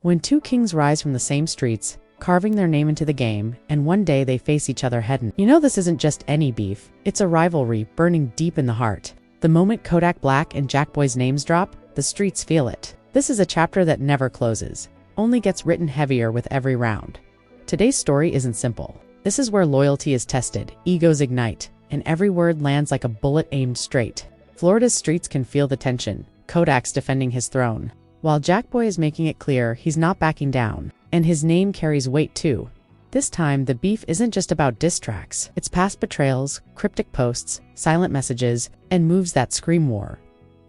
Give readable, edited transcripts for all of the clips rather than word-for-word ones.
When two kings rise from the same streets, carving their name into the game, and one day they face each other head-on. You know this isn't just any beef, it's a rivalry burning deep in the heart. The moment Kodak Black and JackBoy's names drop, the streets feel it. This is a chapter that never closes, only gets written heavier with every round. Today's story isn't simple. This is where loyalty is tested, egos ignite, and every word lands like a bullet aimed straight. Florida's streets can feel the tension, Kodak's defending his throne, while JackBoy is making it clear he's not backing down, and his name carries weight too. This time, the beef isn't just about diss tracks. It's past betrayals, cryptic posts, silent messages, and moves that scream war.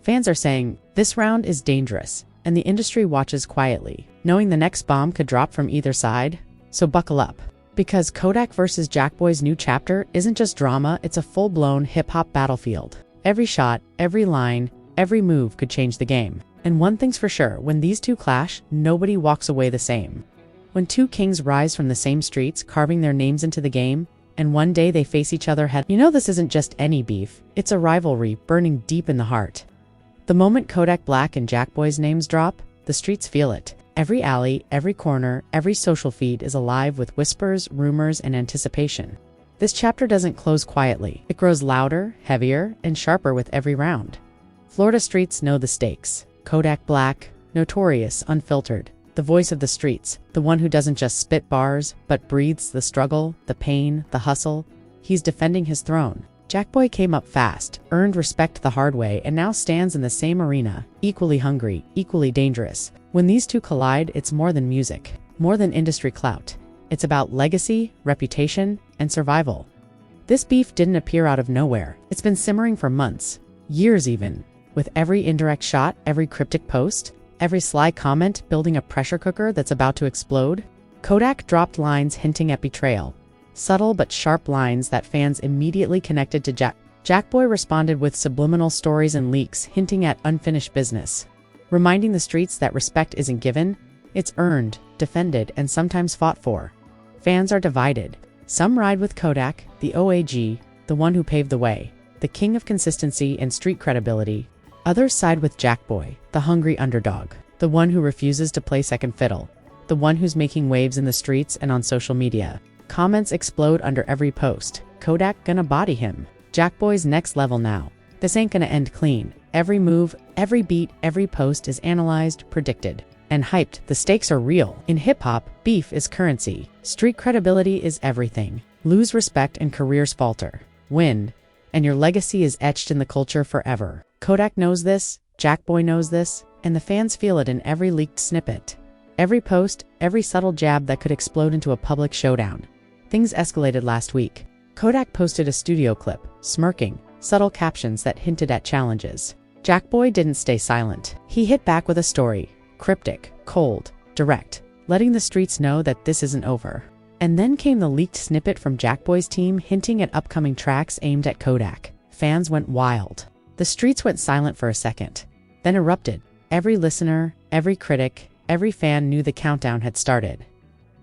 Fans are saying, this round is dangerous, and the industry watches quietly, knowing the next bomb could drop from either side. So buckle up. Because Kodak vs. JackBoy's new chapter isn't just drama, it's a full-blown hip-hop battlefield. Every shot, every line, every move could change the game. And one thing's for sure, when these two clash, nobody walks away the same. When two kings rise from the same streets, carving their names into the game, and one day they face each other head-on. You know this isn't just any beef, it's a rivalry burning deep in the heart. The moment Kodak Black and JackBoy's names drop, the streets feel it. Every alley, every corner, every social feed is alive with whispers, rumors, and anticipation. This chapter doesn't close quietly. It grows louder, heavier, and sharper with every round. Florida streets know the stakes. Kodak Black, notorious, unfiltered, the voice of the streets, the one who doesn't just spit bars, but breathes the struggle, the pain, the hustle. He's defending his throne. JackBoy came up fast, earned respect the hard way, and now stands in the same arena, equally hungry, equally dangerous. When these two collide, it's more than music, more than industry clout. It's about legacy, reputation, and survival. This beef didn't appear out of nowhere. It's been simmering for months, years even, with every indirect shot, every cryptic post, every sly comment building a pressure cooker that's about to explode. Kodak dropped lines hinting at betrayal, subtle but sharp lines that fans immediately connected to JackBoy responded with subliminal stories and leaks hinting at unfinished business, reminding the streets that respect isn't given, it's earned, defended, and sometimes fought for. Fans are divided. Some ride with Kodak, the OAG, the one who paved the way, the king of consistency and street credibility. Others side with JackBoy, the hungry underdog, the one who refuses to play second fiddle, the one who's making waves in the streets and on social media. Comments explode under every post. Kodak gonna body him. JackBoy's next level now. This ain't gonna end clean. Every move, every beat, every post is analyzed, predicted, and hyped. The stakes are real. In hip-hop, beef is currency. Street credibility is everything. Lose respect and careers falter. Win, and your legacy is etched in the culture forever. Kodak knows this, JackBoy knows this, and the fans feel it in every leaked snippet. Every post, every subtle jab that could explode into a public showdown. Things escalated last week. Kodak posted a studio clip, smirking, subtle captions that hinted at challenges. JackBoy didn't stay silent. He hit back with a story, cryptic, cold, direct, letting the streets know that this isn't over. And then came the leaked snippet from JackBoy's team hinting at upcoming tracks aimed at Kodak. Fans went wild. The streets went silent for a second, then erupted. Every listener, every critic, every fan knew the countdown had started.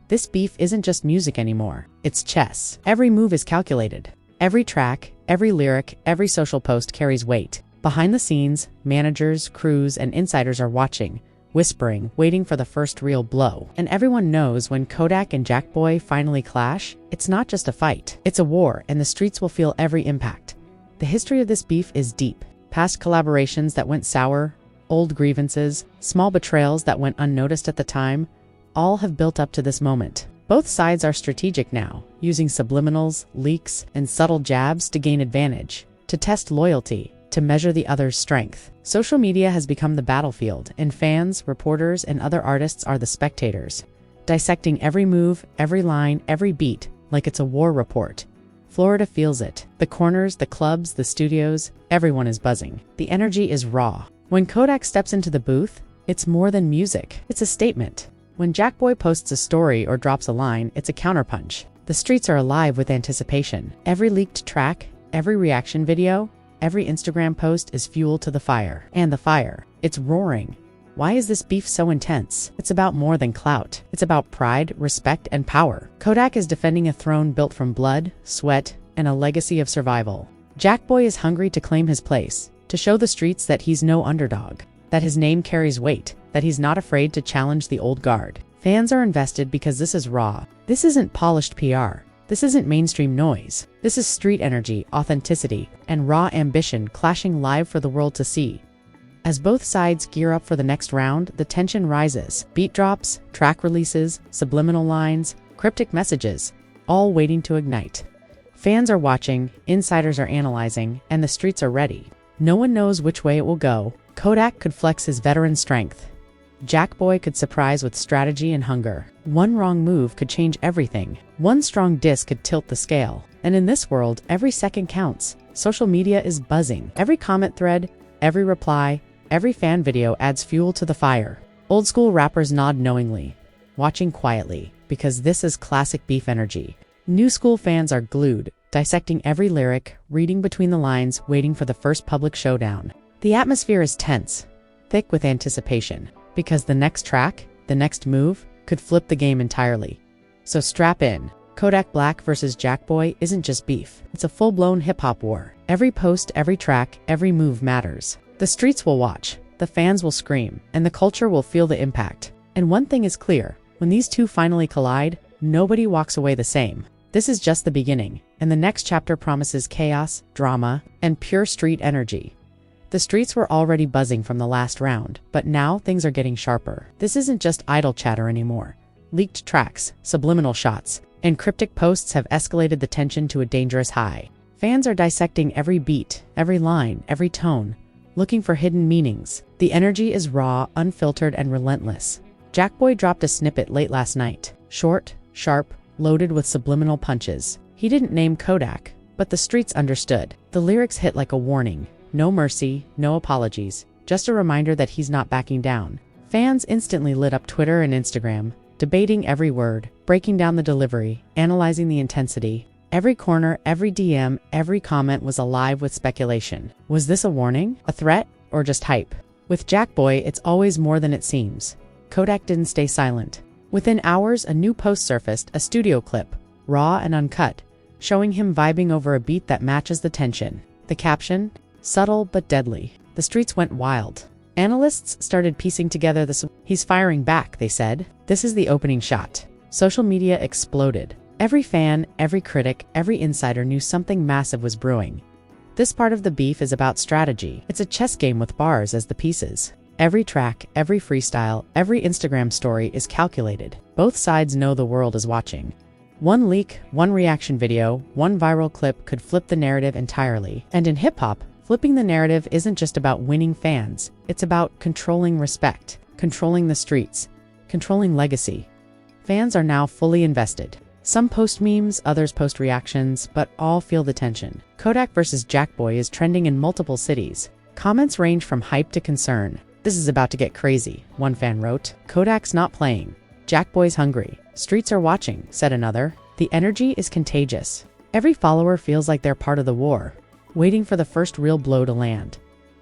This beef isn't just music anymore, it's chess. Every move is calculated. Every track, every lyric, every social post carries weight. Behind the scenes, managers, crews, and insiders are watching, whispering, waiting for the first real blow. And everyone knows when Kodak and JackBoy finally clash, it's not just a fight, it's a war, and the streets will feel every impact. The history of this beef is deep. Past collaborations that went sour, old grievances, small betrayals that went unnoticed at the time, all have built up to this moment. Both sides are strategic now, using subliminals, leaks, and subtle jabs to gain advantage, to test loyalty, to measure the other's strength. Social media has become the battlefield, and fans, reporters, and other artists are the spectators, dissecting every move, every line, every beat, like it's a war report. Florida feels it. The corners, the clubs, the studios, everyone is buzzing. The energy is raw. When Kodak steps into the booth, it's more than music. It's a statement. When JackBoy posts a story or drops a line, it's a counterpunch. The streets are alive with anticipation. Every leaked track, every reaction video, every Instagram post is fuel to the fire. And the fire, it's roaring. Why is this beef so intense? It's about more than clout. It's about pride, respect, and power. Kodak is defending a throne built from blood, sweat, and a legacy of survival. JackBoy is hungry to claim his place, to show the streets that he's no underdog. that his name carries weight, that he's not afraid to challenge the old guard. Fans are invested because this is raw. This isn't polished PR. This isn't mainstream noise. This is street energy, authenticity, and raw ambition clashing live for the world to see. As both sides gear up for the next round, the tension rises. Beat drops, track releases, subliminal lines, cryptic messages, all waiting to ignite. Fans are watching, insiders are analyzing, and the streets are ready. No one knows which way it will go. Kodak could flex his veteran strength. JackBoy could surprise with strategy and hunger. One wrong move could change everything. One strong diss could tilt the scale. And in this world, every second counts. Social media is buzzing. Every comment thread, every reply, every fan video adds fuel to the fire. Old school rappers nod knowingly, watching quietly, because this is classic beef energy. New school fans are glued, dissecting every lyric, reading between the lines, waiting for the first public showdown. The atmosphere is tense, thick with anticipation, because the next track, the next move, could flip the game entirely. So strap in. Kodak Black versus JackBoy isn't just beef. It's a full-blown hip-hop war. Every post, every track, every move matters. The streets will watch, the fans will scream, and the culture will feel the impact. And one thing is clear, when these two finally collide, nobody walks away the same. This is just the beginning, and the next chapter promises chaos, drama, and pure street energy. The streets were already buzzing from the last round, but now things are getting sharper. This isn't just idle chatter anymore. Leaked tracks, subliminal shots, and cryptic posts have escalated the tension to a dangerous high. Fans are dissecting every beat, every line, every tone, looking for hidden meanings. The energy is raw, unfiltered, and relentless. JackBoy dropped a snippet late last night. Short, sharp, loaded with subliminal punches. He didn't name Kodak, but the streets understood. The lyrics hit like a warning. No mercy, no apologies, just a reminder that he's not backing down. Fans instantly lit up Twitter and Instagram, debating every word, breaking down the delivery, analyzing the intensity. Every corner, every DM, every comment was alive with speculation. Was this a warning, a threat, or just hype? With JackBoy, it's always more than it seems. Kodak didn't stay silent. Within hours, a new post surfaced, a studio clip, raw and uncut, showing him vibing over a beat that matches the tension. The caption? Subtle but deadly. The streets went wild. Analysts started piecing together he's firing back, they said. This is the opening shot. Social media exploded. Every fan, every critic, every insider knew something massive was brewing. This part of the beef is about strategy. It's a chess game with bars as the pieces. Every track, every freestyle, every Instagram story is calculated. Both sides know the world is watching. One leak, one reaction video, one viral clip could flip the narrative entirely. And in hip-hop, flipping the narrative isn't just about winning fans. It's about controlling respect, controlling the streets, controlling legacy. Fans are now fully invested. Some post memes, others post reactions, but all feel the tension. Kodak versus JackBoy is trending in multiple cities. Comments range from hype to concern. This is about to get crazy, one fan wrote. Kodak's not playing. JackBoy's hungry. Streets are watching, said another. The energy is contagious. Every follower feels like they're part of the war, waiting for the first real blow to land.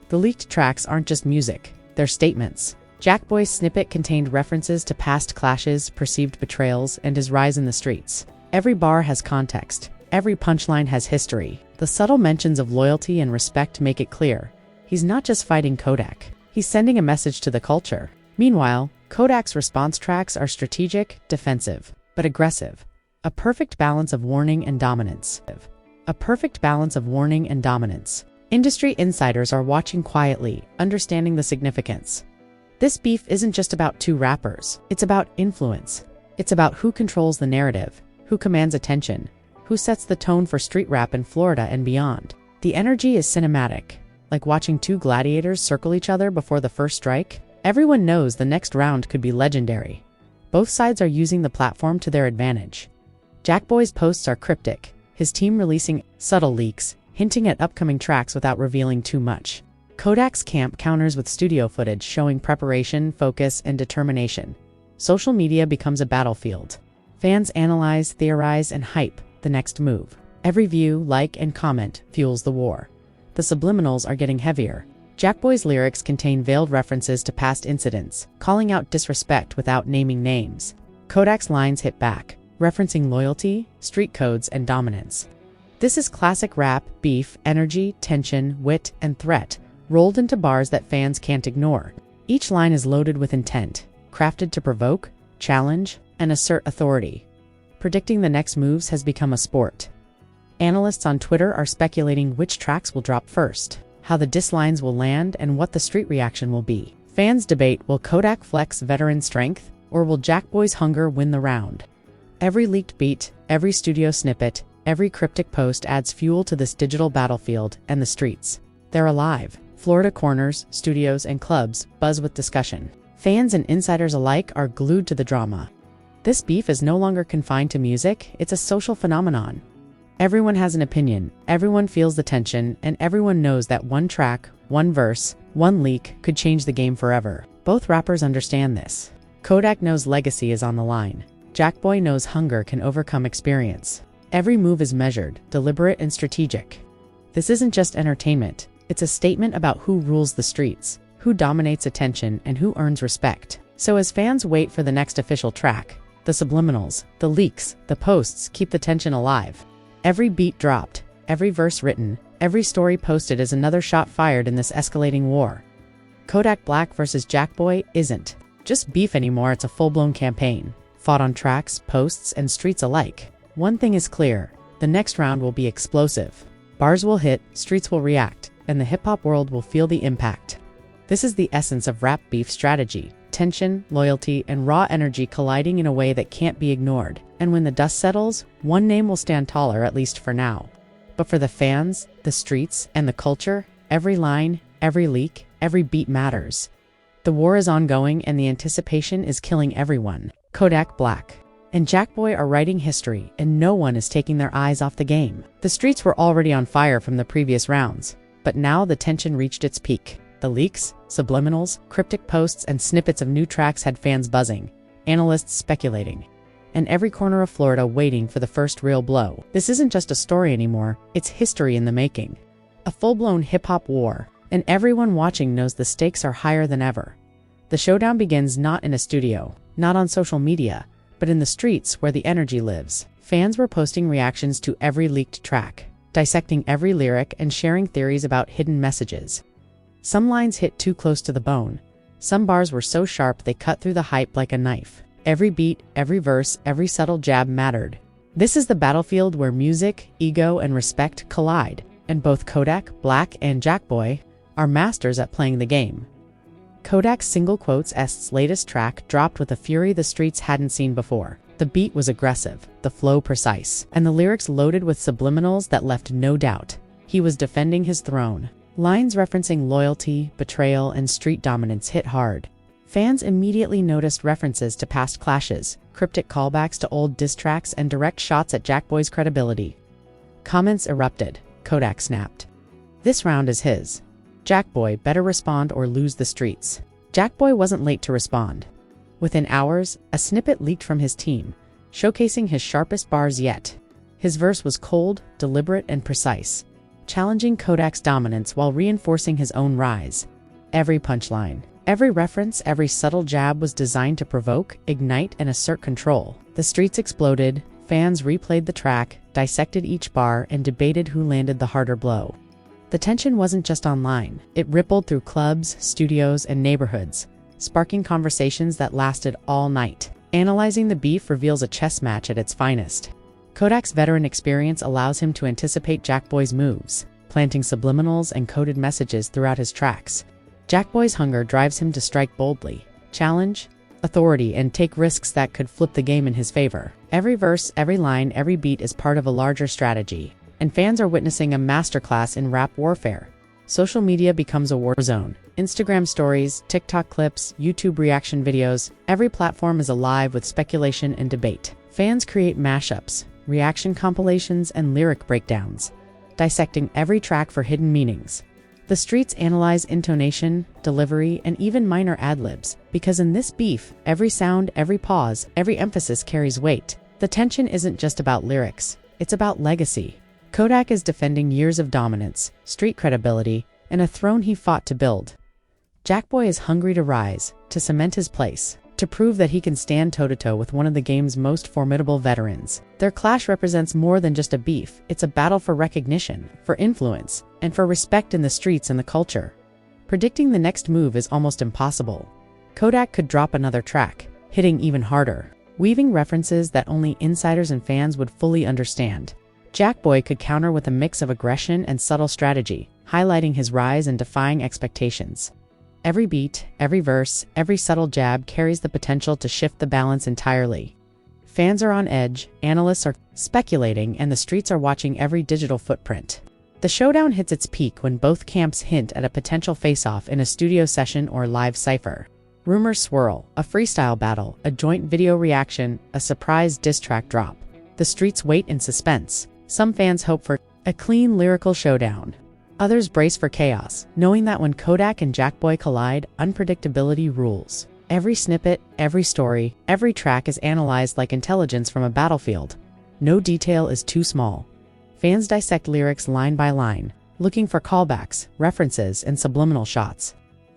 The leaked tracks aren't just music, they're statements. JackBoy's snippet contained references to past clashes, perceived betrayals, and his rise in the streets. Every bar has context. Every punchline has history. The subtle mentions of loyalty and respect make it clear. He's not just fighting Kodak. He's sending a message to the culture. Meanwhile, Kodak's response tracks are strategic, defensive, but aggressive. A perfect balance of warning and dominance. A perfect balance of warning and dominance. Industry insiders are watching quietly, understanding the significance. This beef isn't just about two rappers. It's about influence. It's about who controls the narrative, who commands attention, who sets the tone for street rap in Florida and beyond. The energy is cinematic, like watching two gladiators circle each other before the first strike. Everyone knows the next round could be legendary. Both sides are using the platform to their advantage. JackBoy's posts are cryptic, his team releasing subtle leaks, hinting at upcoming tracks without revealing too much. Kodak's camp counters with studio footage showing preparation, focus, and determination. Social media becomes a battlefield. Fans analyze, theorize, and hype the next move. Every view, like, and comment fuels the war. The subliminals are getting heavier. JackBoy's lyrics contain veiled references to past incidents, calling out disrespect without naming names. Kodak's lines hit back, referencing loyalty, street codes, and dominance. This is classic rap, beef, energy, tension, wit, and threat, rolled into bars that fans can't ignore. Each line is loaded with intent, crafted to provoke, challenge, and assert authority. Predicting the next moves has become a sport. Analysts on Twitter are speculating which tracks will drop first, how the diss lines will land, and what the street reaction will be. Fans debate, will Kodak flex veteran strength, or will JackBoy's hunger win the round? Every leaked beat, every studio snippet, every cryptic post adds fuel to this digital battlefield, and the streets. They're alive. Florida corners, studios, and clubs buzz with discussion. Fans and insiders alike are glued to the drama. This beef is no longer confined to music, it's a social phenomenon. Everyone has an opinion, everyone feels the tension, and everyone knows that one track, one verse, one leak could change the game forever. Both rappers understand this. Kodak knows legacy is on the line. JackBoy knows hunger can overcome experience. Every move is measured, deliberate, and strategic. This isn't just entertainment, it's a statement about who rules the streets, who dominates attention, and who earns respect. So as fans wait for the next official track, the subliminals, the leaks, the posts keep the tension alive. Every beat dropped, every verse written, every story posted is another shot fired in this escalating war. Kodak Black versus JackBoy isn't just beef anymore, it's a full-blown campaign, fought on tracks, posts, and streets alike. One thing is clear, the next round will be explosive. Bars will hit, streets will react, and the hip-hop world will feel the impact. This is the essence of rap beef strategy. Tension, loyalty, and raw energy colliding in a way that can't be ignored. And when the dust settles, one name will stand taller, at least for now. But for the fans, the streets, and the culture, every line, every leak, every beat matters. The war is ongoing and the anticipation is killing everyone. Kodak Black and JackBoy are writing history, and no one is taking their eyes off the game. The streets were already on fire from the previous rounds, but now the tension reached its peak. The leaks, subliminals, cryptic posts, and snippets of new tracks had fans buzzing, analysts speculating, and every corner of Florida waiting for the first real blow. This isn't just a story anymore, it's history in the making. A full-blown hip-hop war, and everyone watching knows the stakes are higher than ever. The showdown begins not in a studio, not on social media, but in the streets where the energy lives. Fans were posting reactions to every leaked track, dissecting every lyric and sharing theories about hidden messages. Some lines hit too close to the bone. Some bars were so sharp they cut through the hype like a knife. Every beat, every verse, every subtle jab mattered. This is the battlefield where music, ego, and respect collide, and both Kodak, Black, and JackBoy are masters at playing the game. Kodak's single quotes Est's latest track dropped with a fury the streets hadn't seen before. The beat was aggressive, the flow precise, and the lyrics loaded with subliminals that left no doubt. He was defending his throne. Lines referencing loyalty, betrayal, and street dominance hit hard. Fans immediately noticed references to past clashes, cryptic callbacks to old diss tracks, and direct shots at JackBoy's credibility. Comments erupted. Kodak snapped. This round is his. JackBoy better respond or lose the streets. JackBoy wasn't late to respond. Within hours, a snippet leaked from his team, showcasing his sharpest bars yet. His verse was cold, deliberate, and precise, challenging Kodak's dominance while reinforcing his own rise. Every punchline, every reference, every subtle jab was designed to provoke, ignite, and assert control. The streets exploded, fans replayed the track, dissected each bar, and debated who landed the harder blow. The tension wasn't just online. It rippled through clubs, studios, and neighborhoods, sparking conversations that lasted all night. Analyzing the beef reveals a chess match at its finest. Kodak's veteran experience allows him to anticipate JackBoy's moves, planting subliminals and coded messages throughout his tracks. JackBoy's hunger drives him to strike boldly, challenge authority, and take risks that could flip the game in his favor. Every verse, every line, every beat is part of a larger strategy, and fans are witnessing a masterclass in rap warfare. Social media becomes a war zone. Instagram stories, TikTok clips, YouTube reaction videos, every platform is alive with speculation and debate. Fans create mashups, reaction compilations, and lyric breakdowns, dissecting every track for hidden meanings. The streets analyze intonation, delivery, and even minor ad-libs, because in this beef, every sound, every pause, every emphasis carries weight. The tension isn't just about lyrics, it's about legacy. Kodak is defending years of dominance, street credibility, and a throne he fought to build. JackBoy is hungry to rise, to cement his place, to prove that he can stand toe-to-toe with one of the game's most formidable veterans. Their clash represents more than just a beef, it's a battle for recognition, for influence, and for respect in the streets and the culture. Predicting the next move is almost impossible. Kodak could drop another track, hitting even harder, weaving references that only insiders and fans would fully understand. JackBoy could counter with a mix of aggression and subtle strategy, highlighting his rise and defying expectations. Every beat, every verse, every subtle jab carries the potential to shift the balance entirely. Fans are on edge, analysts are speculating, and the streets are watching every digital footprint. The showdown hits its peak when both camps hint at a potential face-off in a studio session or live cipher. Rumors swirl, a freestyle battle, a joint video reaction, a surprise diss track drop. The streets wait in suspense. Some fans hope for a clean lyrical showdown. Others brace for chaos, knowing that when Kodak and JackBoy collide, unpredictability rules. Every snippet, every story, every track is analyzed like intelligence from a battlefield. No detail is too small. Fans dissect lyrics line by line, looking for callbacks, references, and subliminal shots.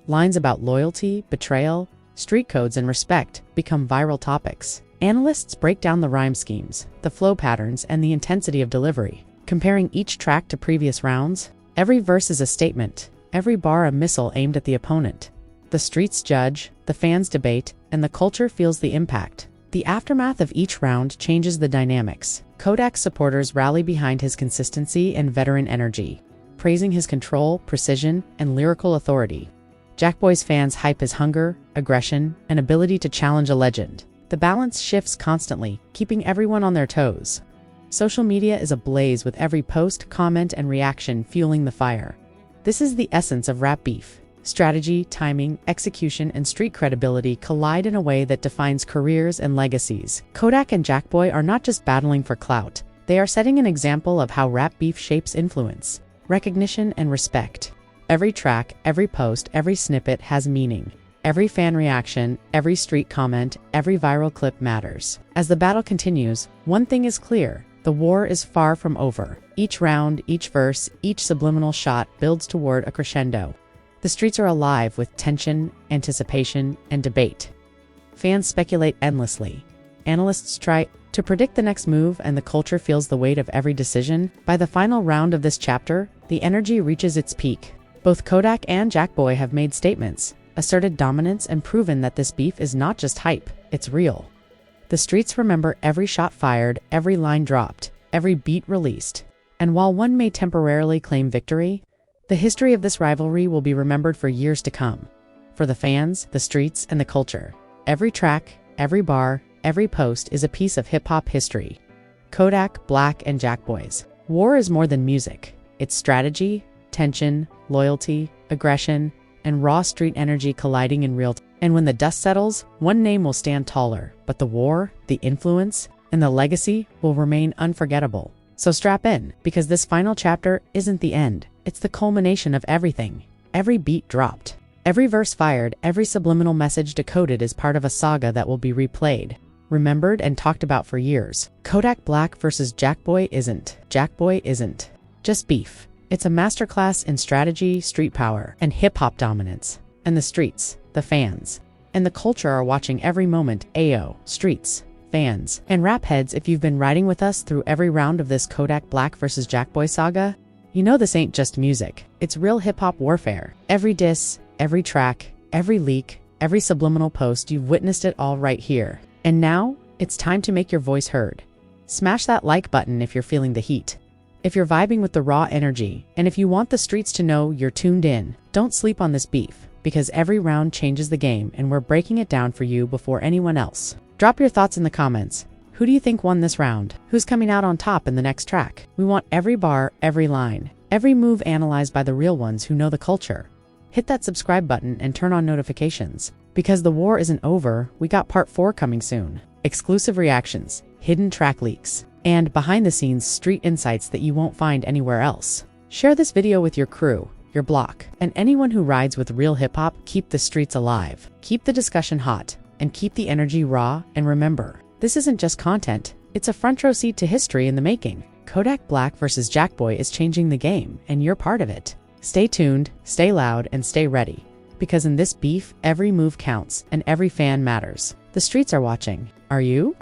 Lines about loyalty, betrayal, street codes, and respect become viral topics. Analysts break down the rhyme schemes, the flow patterns, and the intensity of delivery, comparing each track to previous rounds. Every verse is a statement, every bar a missile aimed at the opponent. The streets judge, the fans debate, and the culture feels the impact. The aftermath of each round changes the dynamics. Kodak supporters rally behind his consistency and veteran energy, praising his control, precision, and lyrical authority. JackBoy's fans hype his hunger, aggression, and ability to challenge a legend. The balance shifts constantly, keeping everyone on their toes. Social media is ablaze with every post, comment, and reaction fueling the fire. This is the essence of rap beef. Strategy, timing, execution, and street credibility collide in a way that defines careers and legacies. Kodak and JackBoy are not just battling for clout. They are setting an example of how rap beef shapes influence, recognition, and respect. Every track, every post, every snippet has meaning. Every fan reaction, every street comment, every viral clip matters. As the battle continues, one thing is clear: the war is far from over. Each round, each verse, each subliminal shot builds toward a crescendo. The streets are alive with tension, anticipation, and debate. Fans speculate endlessly. Analysts try to predict the next move, and the culture feels the weight of every decision. By the final round of this chapter, the energy reaches its peak. Both Kodak and JackBoy have made statements, asserted dominance, and proven that this beef is not just hype, it's real. The streets remember every shot fired, every line dropped, every beat released. And while one may temporarily claim victory, the history of this rivalry will be remembered for years to come. For the fans, the streets, and the culture, every track, every bar, every post is a piece of hip-hop history. Kodak, Black, and JackBoy's war is more than music. It's strategy, tension, loyalty, aggression, and raw street energy colliding in real time. And when the dust settles, one name will stand taller, but the war, the influence, and the legacy will remain unforgettable. So strap in, because this final chapter isn't the end. It's the culmination of everything. Every beat dropped, every verse fired, every subliminal message decoded is part of a saga that will be replayed, remembered, and talked about for years. Kodak Black versus JackBoy isn't just beef. It's a masterclass in strategy, street power, and hip-hop dominance. And the streets, the fans, and the culture are watching every moment. Ayo, streets, fans, and rap heads, if you've been riding with us through every round of this Kodak Black versus JackBoy saga, you know this ain't just music. It's real hip-hop warfare. Every diss, every track, every leak, every subliminal post, you've witnessed it all right here. And now, it's time to make your voice heard. Smash that like button if you're feeling the heat, if you're vibing with the raw energy, and if you want the streets to know you're tuned in. Don't sleep on this beef, because every round changes the game, and we're breaking it down for you before anyone else. Drop your thoughts in the comments. Who do you think won this round? Who's coming out on top in the next track? We want every bar, every line, every move analyzed by the real ones who know the culture. Hit that subscribe button and turn on notifications, because the war isn't over. We got part 4 coming soon. Exclusive reactions, hidden track leaks, and behind-the-scenes street insights that you won't find anywhere else. Share this video with your crew, your block, and anyone who rides with real hip-hop. Keep the streets alive, keep the discussion hot, and keep the energy raw. And remember, this isn't just content, it's a front-row seat to history in the making. Kodak Black versus JackBoy is changing the game, and you're part of it. Stay tuned, stay loud, and stay ready, because in this beef, every move counts, and every fan matters. The streets are watching. Are you?